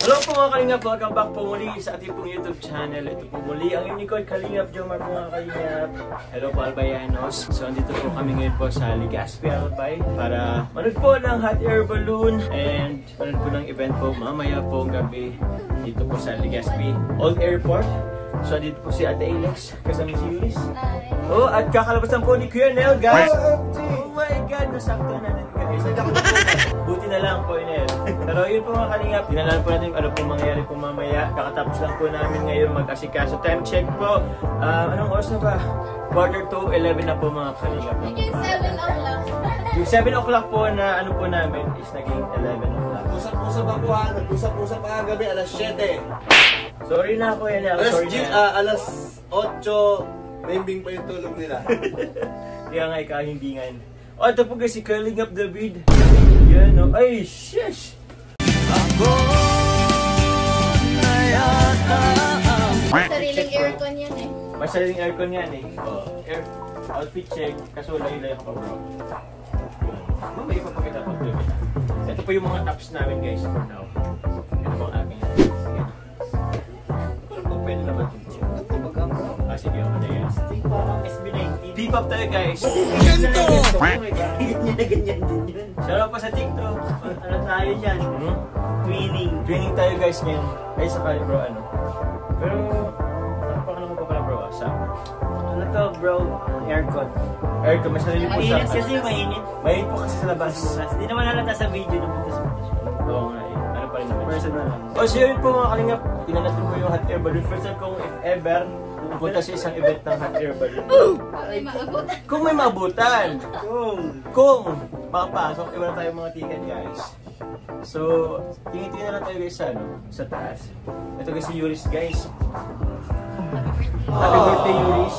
Hello po mga Kalingap, welcome back po muli sa ating pong YouTube channel. Ito po muli ang Unicorn Kalingap Jomar po mga Kalingap. Hello po Albayanos. So andito po kami ngayon po sa Legazpi Albay para manood po ng hot air balloon and manood po ng event po mamaya po gabi dito po sa Legazpi Old Airport. So andito po si Ate Alex kasama si Yuris. Oh, at kakalabasan po ni Kuya Nel, guys. Oh my God, nasakto na din guys. Buti na lang po Nel. Pero yun po mga Kalingap, dinalaan po natin ano pong mangyayari po mamaya. Kakatapos lang po namin ngayon mag-asikaso. Time check po. Anong oras na ba? 11:45 na po mga Kalingap. Yung 7 o'clock. Yung 7 o'clock po na ano po namin is naging 11 o'clock. Usap-usap ako ha. Nag-usap-usap pa gabi alas 7. Sorry na ako yan. Sorry na. Alas 8. Naimbing pa yung tulog nila. Kaya nga ikahimbingan. O ito po kasi Kalingap David. Yan o. Ay, sheesh! May sariling aircon yan eh. May sariling aircon yan eh. Outfit check. Kaso layo-layo ka pa bro. Mamaya ipapakita po ito. Ito po yung mga tops namin guys for now. Ito po ang aking. Pwede naman ito. Sige ako na yan. SB19. P-pop tayo guys. Ganto! Ganyan din yun. Sarap pa sa TikTok. Ano tayo dyan? Twinning. Twinning tayo guys ngayon. Ay saka bro ano. Pero napakala mo pa pala bro. Ano to bro? Aircon. Aircon. Mas nalili po sa. Mainit kasi mainit. Mainit po kasi sa labas. Hindi naman halata sa video ng butas-butas. Oo nga eh. Ano pa rin naman. Personal lang. O so yun po mga Kalingap. Tingnan natin po yung hot air balloon. First time kung if ever pupunta sa isang event ng hot air balloon. May maabutan. Kung may maabutan. Kung makapasok, iba na tayo mga ticket guys. So, tingin-tingin na lang tayo guys sa, sa taas. Ito guys si Yuris guys. Happy birthday Yuris.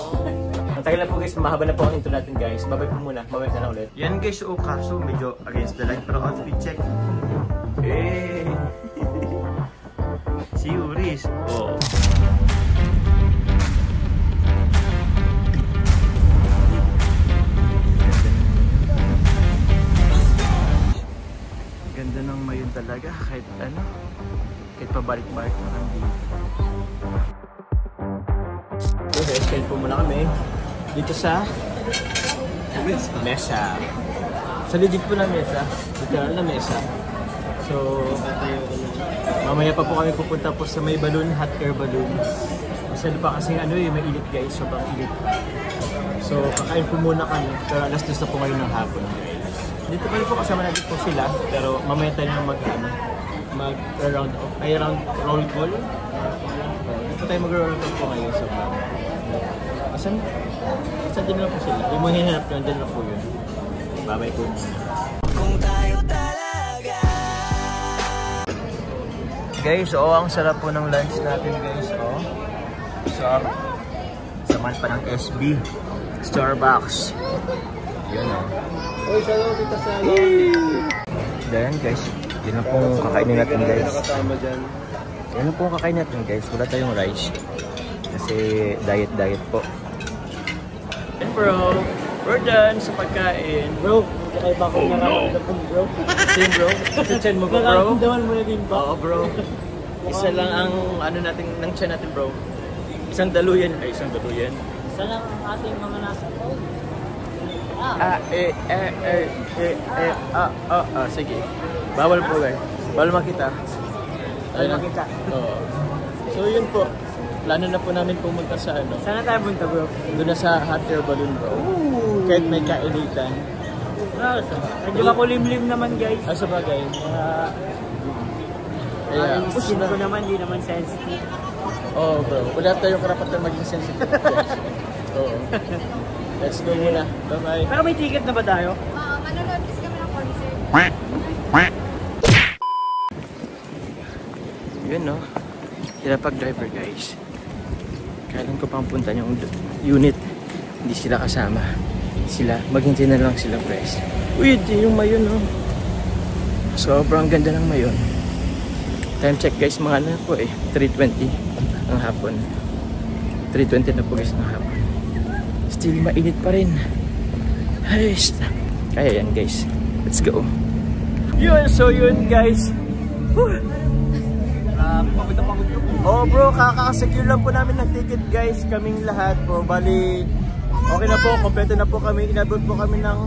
Ang tagal na po guys, mahaba na po ang intro natin guys. Babay po muna, babay na lang ulit. Yan guys, kaso medyo against the line pero outfit check. Eh. Si Yuris. Oh. Ganda ng mayon talaga kahit ano, kahit pabalik-balik na kami. So guys, kain po muna kami dito sa mesa. Sa legit po na mesa, literal na mesa. So, mamaya pa po kami pupunta po sa may balloon, hot air balloon. Kasi pa kasi ano eh, mainit guys, sobrang init. So, kakain po muna kami, pero alas 2 na po ngayon ng hapon. Dito pa rin po kasama natin po sila, pero mamaya tayo na mag-round off, ay round roll call. Dito tayo mag-roll call po ngayon sa vlog. Asan din lang po sila? Yung mga hinanap nyo, din lang po yun. Babay po muna. Kung tayo talaga. Guys, ang sarap po ng lunch natin guys, Sarap. Saman pa ng SB. Starbucks. Yun Oy, salamat dito sa Then guys, yun lang pong kakainin natin guys. Yun lang pong kakainin natin guys. Wala tayong rice. Kasi diet po. And bro, we're done sa pagkain. Bro, kakaiba ko na bro. Same bro. Sa chan mo ba bro? Nakaramdaman mo na din ba? Oo bro. Isa lang ang ano natin, ng chan natin bro. Isang daluyan. Isang daluyan. Isa lang ang ating mga nasa sige. Bawal po guys. Bawal makita. Bawal makita. Oo. So yun po. Plano na po namin pumunta sa ano. Sana tayo punta bro? Doon na sa hot air balloon bro. Kahit may kainitan. Medyo makulimlim naman guys. Sa bagay. Skin ko naman, di naman sensitive. Oo bro. Wala tayong karapatan maging sensitive guys. Oo. Let's go muna. Bye-bye. Pero may ticket na ba tayo? Manonood kasi kami ng concert. Yun no. Sila pag-driver guys. Kailan ko pang punta yung unit. Hindi sila kasama. Sila. Maghintay na lang sila press. Uy, yung mayon no. Sobrang ganda ng mayon. Time check guys. Mga ano po 3:20 ng hapon. 3:20 na po guys ng hapon. Still mainit pa rin. Ayos. Kaya yan guys. Let's go. Yun, so yun guys. Oh bro, kakasecure lang po namin ng ticket guys, kaming lahat po. Bali, okay na po, kompleto na po kami. Inabot po kami ng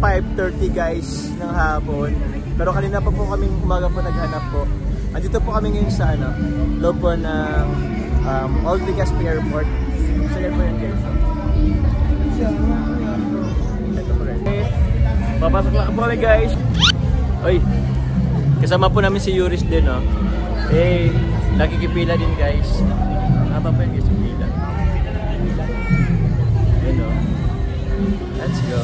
5:30 guys ng hapon. Pero kanina pa po kaming umaga po naghanap po. Andito po kami ngayon sa loob po ng Old Legazpi Airport. So yan po yan guys. Ito po rin. Papasok lang po kami guys. Oy, kasama po namin si Yuris din nakikipila din guys. Haba pa yun guys yung pila. Yun let's go.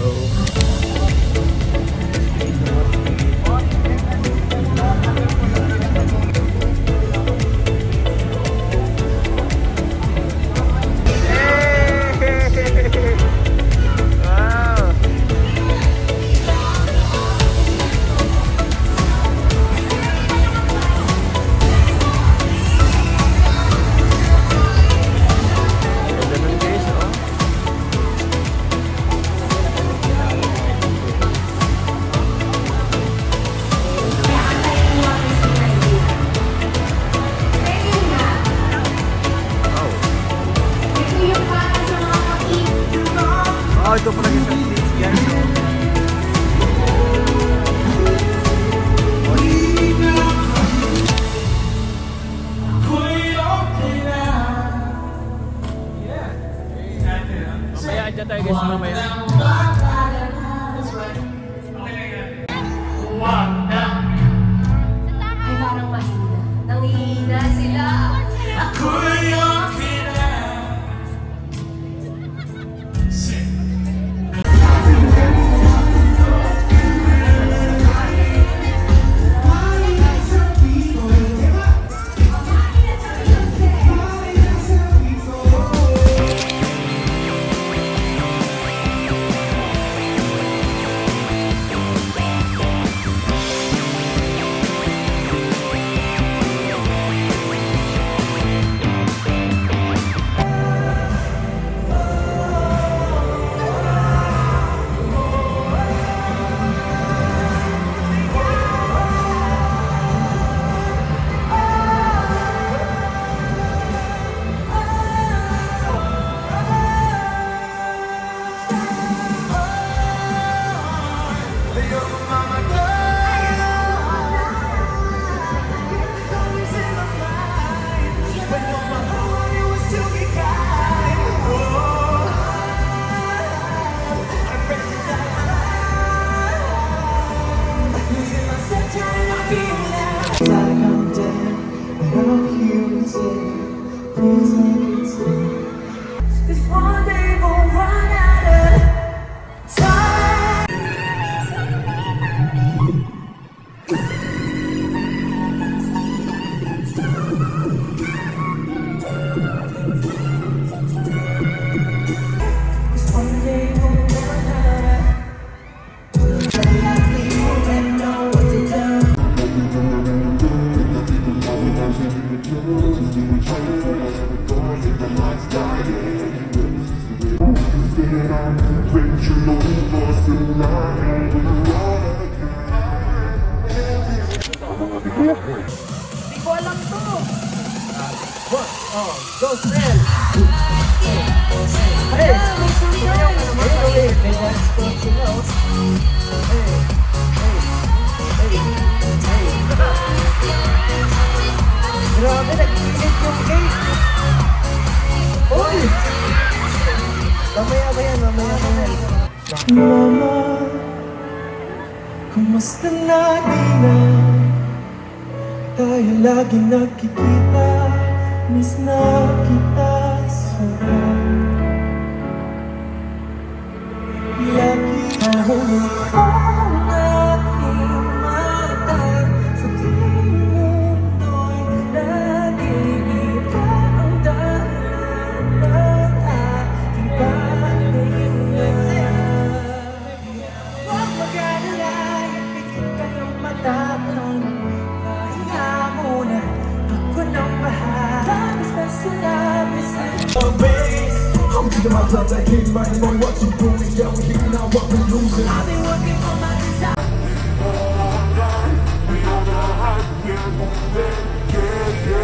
Ito po naging sa seats guys. Mamaya andyan tayo guys, mamaya. Ay parang mahina. Nangihina sila. Ako yung Hindi ko alam to. Go, friend! Hey! Grabe, nag-init yung cake! Uy! Mamaya ba yan? Mamaya ba yan? Mama, kumusta na di na? Tayo lagi nakikita, miss na kita sobra. Lagi nahulog ang aking mata sa tuwing mundo'y nag-iika ang dahilan ng aking pahinga. Huwag mag-alala, ipigil ka ng mata ng pahinga muna. Ako nang bahala, mas na sinabi sa'yo. I'm digging my blood, I can't mind on what you're doing. Yeah, we're hitting out what we're losing. I've been working for my desire. We on the high, we're moving, yeah, yeah.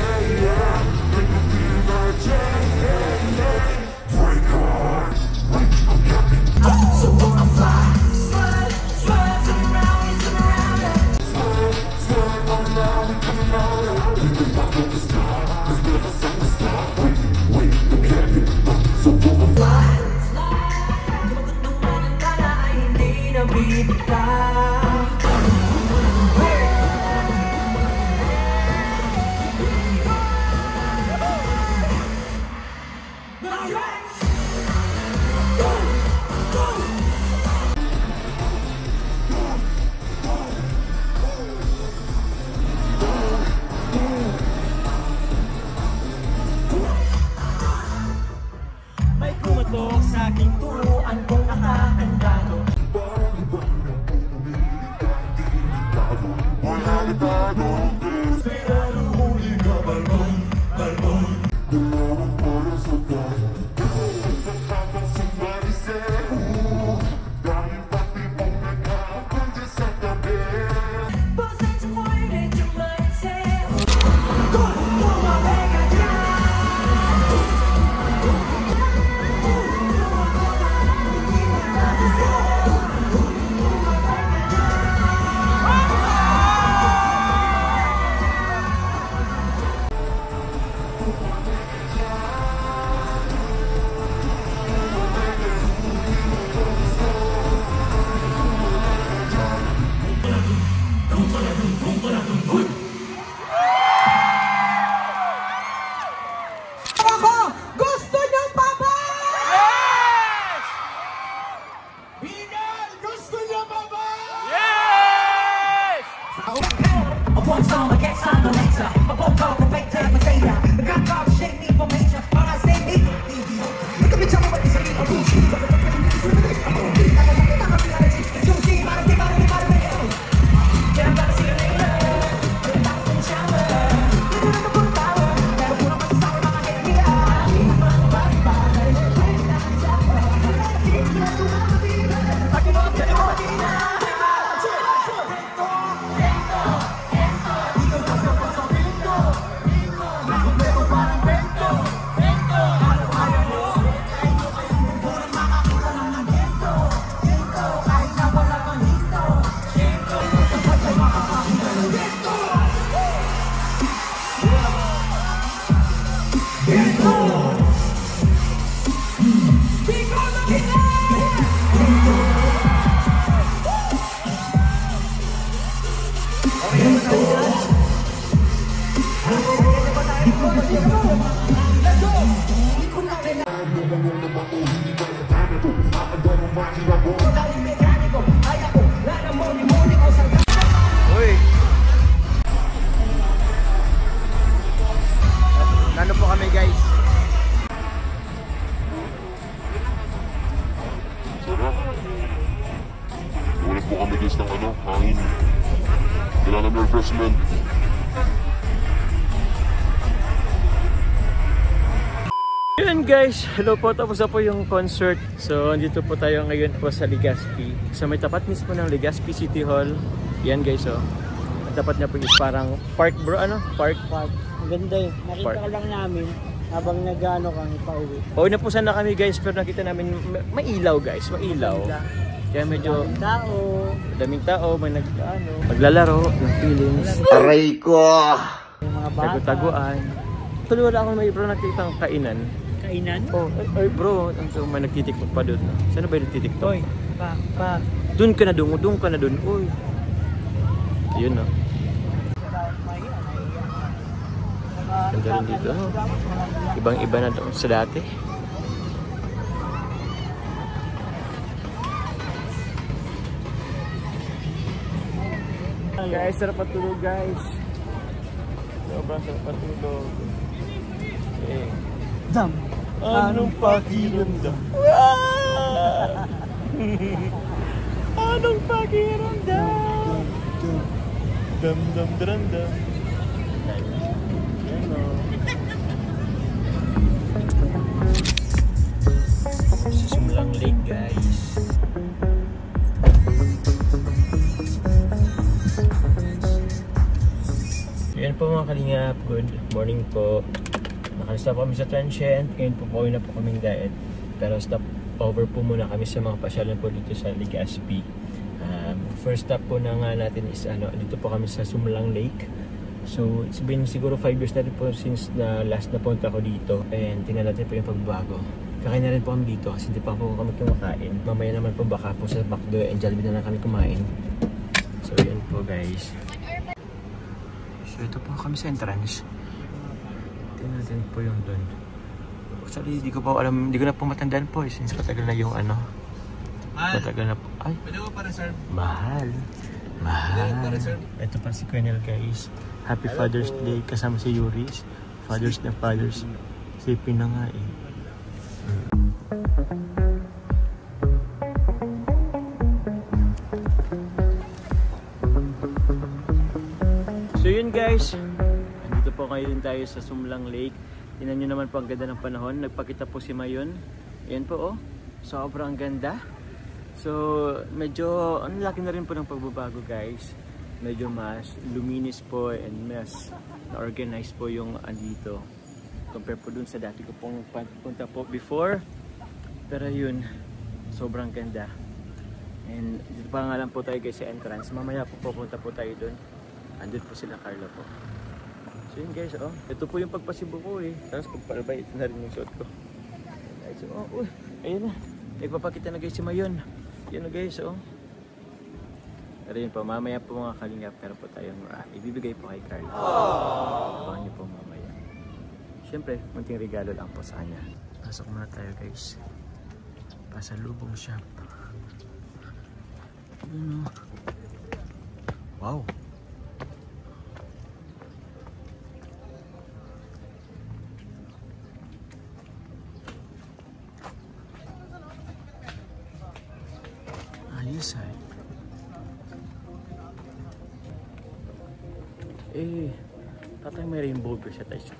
May kumatok sa aking turuan kong nakakandado. One song against I'm the later. A bone call perfecter, potato. The God call shake me for major. All I say me. Look at me, tell me what you say. I'm Gucci. I'm Gucci. You see, I'm out of yeah, I'm about to see you later. I'm about to shower. You're gonna put power. Never put on my sour on my head. Uy! Nano po kami guys? Sarap. Wala po kami guys ng hangin. Kailangan ng refreshment. Yun guys, hello po, tapos na po yung concert. So, andito po tayo ngayon po sa Legazpi. Sa may tapat mismo ng Legazpi City Hall. Yan guys, oh. Ang tapat niya po is parang park bro, ano? Park. Ang ganda eh. Nakita Park. ka lang namin habang nag-ano kami pauwi. Pauwi na po sana kami guys, pero nakita namin mailaw guys, mailaw. Kaya medyo daming tao, may naglalaro, ng feelings. Aray ko! Yung mga bata. Tago-taguan. Tuloy wala akong may bro nakitang kainan. Kainan? Oh, ay bro, may nagtitiktok pa doon. Saan ba yung nagtitiktok? Oy, pa. Doon ka na doon. Uy. Yun no. Ganda rin dito. No? Ibang-iba na doon sa dati. Guys, sarap patulog guys. Sobrang sarap patulog. Okay. Dam. Anong pakiramdam? Anong pakiramdam? Dam dam dam dam. Sumlang Lake guys. Yan po mga kalingap, good morning po. Nakastop kami sa transient, ngayon po pauwi na po kaming diet. Pero stop over po muna kami sa mga pasyalan po dito sa Legazpi. First stop po na nga natin is dito po kami sa Sumlang Lake. So, it's been siguro 5 years na rin po since na last na punta ko dito. And tingnan natin po yung pagbabago. Kakain na rin po kami dito kasi hindi pa po kami kumakain. Mamaya naman po baka po sa McDo and Jollibee na lang kami kumain. So, yan po guys. So, ito po kami sa entrance. Tingnan natin po yung doon. Actually, hindi ko pa alam, hindi ko na po matandaan po since matagal na yung ano. Matagal na po. Ay, Pwede ko pa-reserve. mahal. Ito pa si Colonel guys. Happy Father's Day kasama si Yuris. Fathers na fathers. Sipin na nga eh. So yun guys. Nandito po ngayon tayo sa Sumlang Lake. Tingnan nyo naman po ang ganda ng panahon. Nagpakita po si Mayon. Ayan po oh. Sobrang ganda. So, medyo, ang laki na rin po ng pagbabago guys. Medyo mas luminis po and mas na-organize po yung andito. Compare po dun sa dati ko pong punta po before. Pero yun, sobrang ganda. And dito pa nga lang po tayo guys sa entrance. Mamaya po pupunta po tayo dun. Andun po sila Carla po. So yun guys, oh. Ito po yung pagpasibo ko eh. Tapos pagpalabay, ito na rin yung suot ko. So, oh, ayun na. Nagpapakita na guys si Mayon. Yun na guys, oh. Pero yun po, mamaya po mga kalingap, pero po tayong ibibigay po kay Carla. Abangan niyo po mamaya. Siyempre, munting regalo lang po sa kanya. Pasok muna tayo guys. Pasalubong shop. Yun, oh. Wow! Ayos ay. Eh, tatay may rainbow ba siya tayo?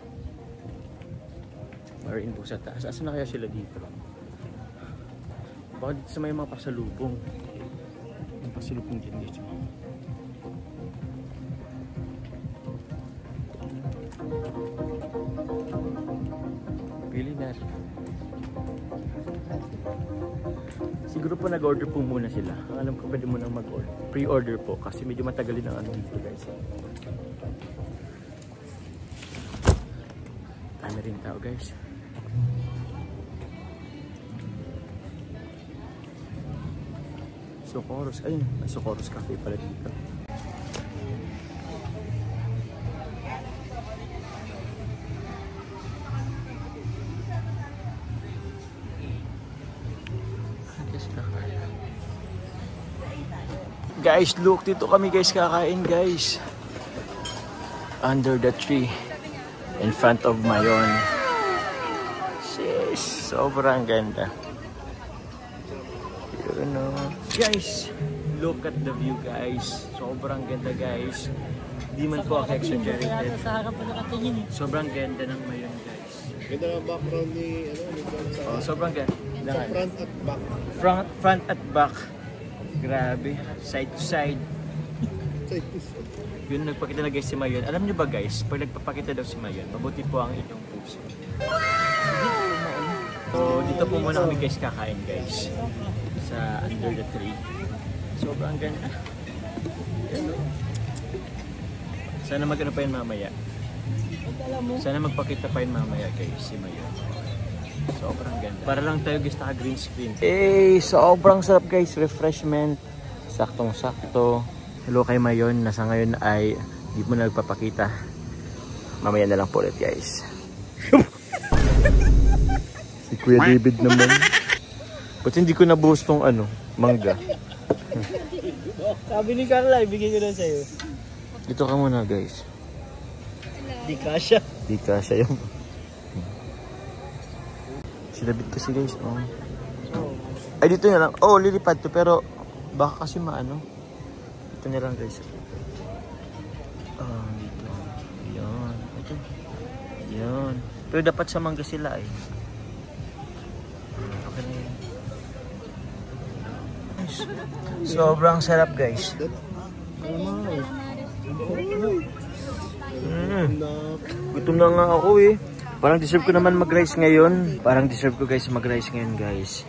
May rainbow sa taas. Asan na kaya sila dito? Baka dito sa may mga pasalubong. Yung pasalubong din dito. Pili na. Siguro po nag-order po muna sila. Ang alam ko pwede mo nang mag-order. Pre-order po kasi medyo matagal din ang ano dito guys. Dami rin tao guys. Socorros. Ayun, may Socorros Cafe pala dito. Guys, look, dito kami guys kakain guys. Under the tree in front of Mayon. Sis, sobrang ganda. You know. Guys, look at the view guys. Sobrang ganda guys. Di man po ako exaggerated. Sobrang ganda ng Mayon guys. Ganda ng background ni, Oh, sobrang ganda. sa front at back. Front at back. Grabe, side to side. Yun, nagpakita na guys si Mayon. Alam nyo ba guys, pag nagpapakita daw si Mayon, mabuti po ang inyong puso. So, dito po muna kami guys kakain guys. Sa under the tree. Sobrang ganda. Sana mag-ano pa yun mamaya. Sana magpakita pa yun mamaya guys si Mayon. Sobrang ganda. Para lang tayo guys naka green screen. Eh, sobrang sarap guys. Refreshment. Saktong-sakto. Hello kay Mayon. Nasa ngayon ay hindi mo na nagpapakita. Mamaya na lang po ulit guys. Si Kuya David naman. Ba't hindi ko nabuhos tong ano, mangga? Sabi ni Carla, ibigay ko na sa'yo. Dito ka muna guys. Di kasha. Di kasha yung... Si David kasi guys, oh. Ay, dito na lang. Oh, lilipad to, pero baka kasi maano. Dito na lang guys. Oh, dito. Yan. Ito. Yan. Pero dapat sa mangga sila eh. Okay na yan. Sobrang sarap guys. Gutom na nga ako eh. Parang deserve ko naman mag-rice ngayon. Parang deserve ko guys mag-rice ngayon guys.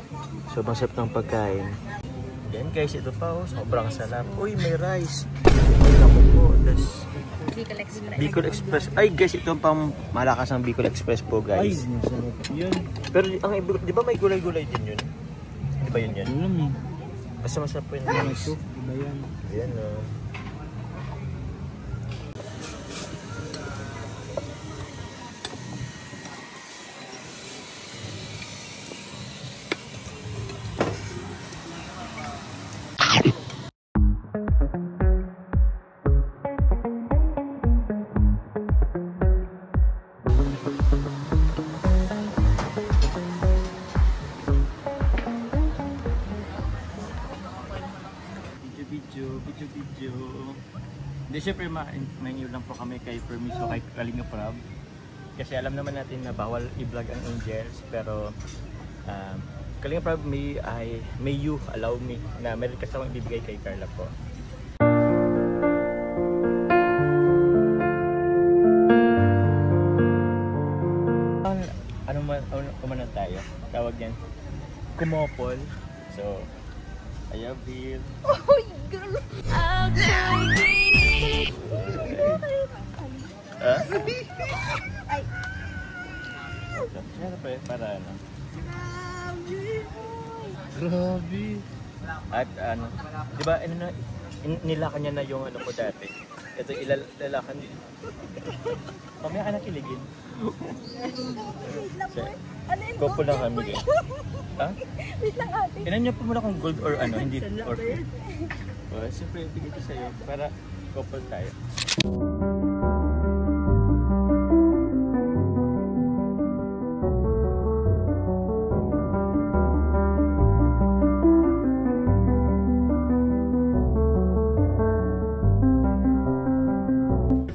Sobrang sarap ng pagkain. Then guys, ito pa oh. Sobrang sarap. Uy, may rice. Ay, naku po. Bicol Express. Bicol Express. Ay guys, ito ang pang malakas ng Bicol Express po Ay, guys. masarap yun. Pero ang di ba may gulay-gulay din yun? Di ba yun yan? Alam eh. Basta masarap po yun Ano guys. ito? Iba yan. Ayan o. Video. Hindi, syempre may lang po kami kay permiso kay Kalinga Prab. Kasi alam naman natin na bawal i-vlog ang Angels. Pero Kalinga Prab, may you allow me na meron kasamang ibibigay kay Carla po. Ano tayo? Tawag yan kumopol. So ayabil. Oh, girl! Ah? Ay. Siyempre, para ano? Grabe. At ano, di ba, nilakan niya na yung ano ko dati. Ito, ilalakan. Mamaya ka nakiligin. Kopo lang kami din. Ha? Wait lang ate. Inan niyo po muna kung gold or ano, hindi or free. Siyempre, bigay ko sa'yo para couple tayo.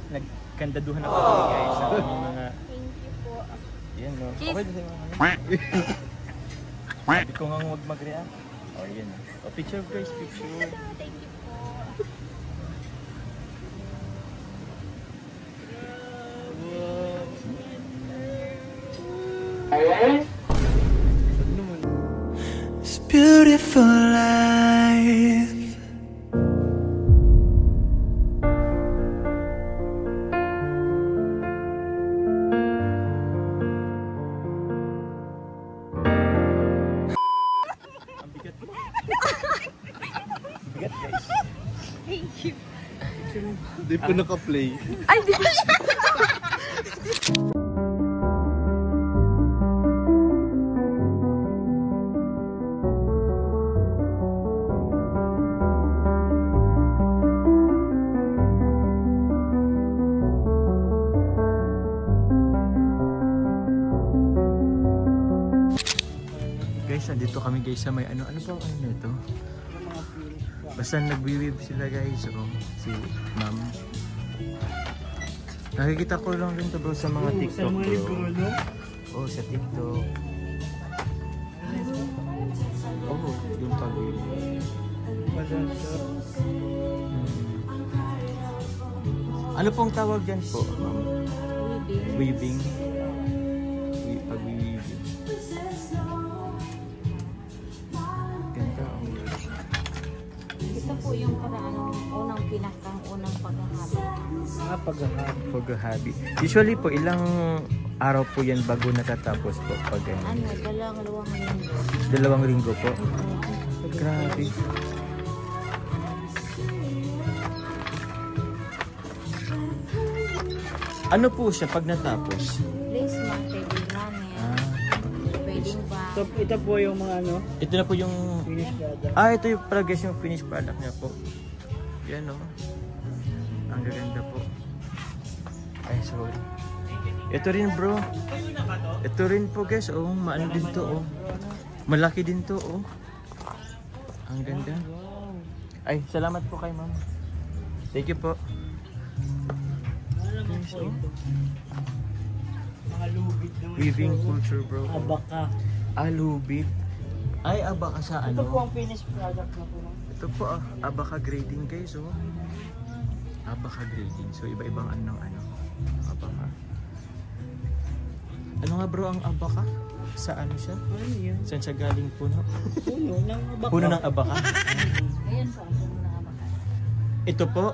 Nagkandaduhan ako guys sa aming mga... Thank you po. Yan no. Kiss. Okay, sa'yo mga sabi ko nga huwag mag-react. Oh, yan. Oh, picture guys, picture. Thank you po. This beautiful life. Ang bigat mo. Bigat guys. Thank you. Hindi po naka-play. Ay, di ba? Guys, nandito kami guys sa may ano ba ang ano nito? Basta nagwi-weave sila guys. So, si ma'am. Nakikita ko lang rin to bro sa mga TikTok bro. Oh, sa TikTok. Oh, yung pag-weave. Ano pong tawag dyan po, ma'am? Weaving. Pag-weaving. Ganda ang Ito po yung paraan ng unang unang paghahabi. paghahabi. Usually po, ilang araw po yan bago natatapos po pag Ano, dalawang linggo. 2 linggo po. Grabe. Ano po siya pag natapos? Lace man, pwedeng running, pwedeng bag. So, ito po yung mga ano, Ito na po yung... finished product. Ito yung pala guys yung finished product niya po. Yan o. Ang gaganda po. Ay, sorry. Ito rin bro. Ito rin po guys. Oh, maano din to. Oh. Malaki din to. Oh. Ang ganda. Ay, salamat po kay ma'am. Thank you po. Guys, oh. Mga lubid naman. Weaving culture bro. Abaka. Lubid. Ay, abaka sa ano? Ito po ang finished product na po. Ito po abaka grading guys, oh. Abaka grading. So iba-ibang ano ng ano. Abaka. Ano nga bro ang abaka? Sa ano siya? Ano yun? Saan siya galing puno? Puno ng abaka. Puno ng abaka. Ayan po, ang puno ng abaka. Ito po.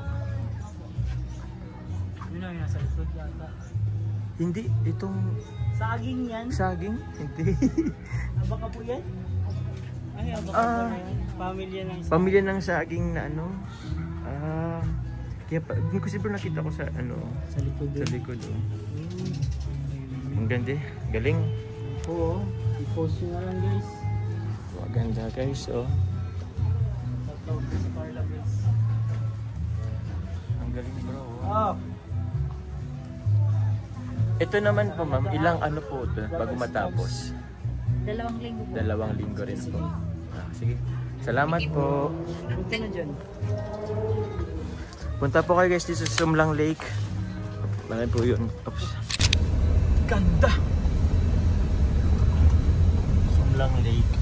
likod yata. Hindi, itong Saging yan. saging? Hindi. Abaka po yan? Ay, abaka Ah. po na yan. Pamilya ng saging. Pamilya ng saging na ano. Kaya pa, hindi ko siguro nakita ko sa ano, Sa likod sa din. likod. Oh. Ang ganda, galing. Oo. I-post nyo na lang guys. Maganda guys, oh. Tatawag ko sa Carla guys. Ang galing bro. Oh. Ah! Ito naman po ma'am, ilang ano po ito bago matapos? 2 linggo po. 2 linggo rin po. Sige. Salamat po. Punta na dyan. Punta po kayo guys dito sa Sumlang Lake. Bakit po yun? Oops. Ganda! Sumlang Lake.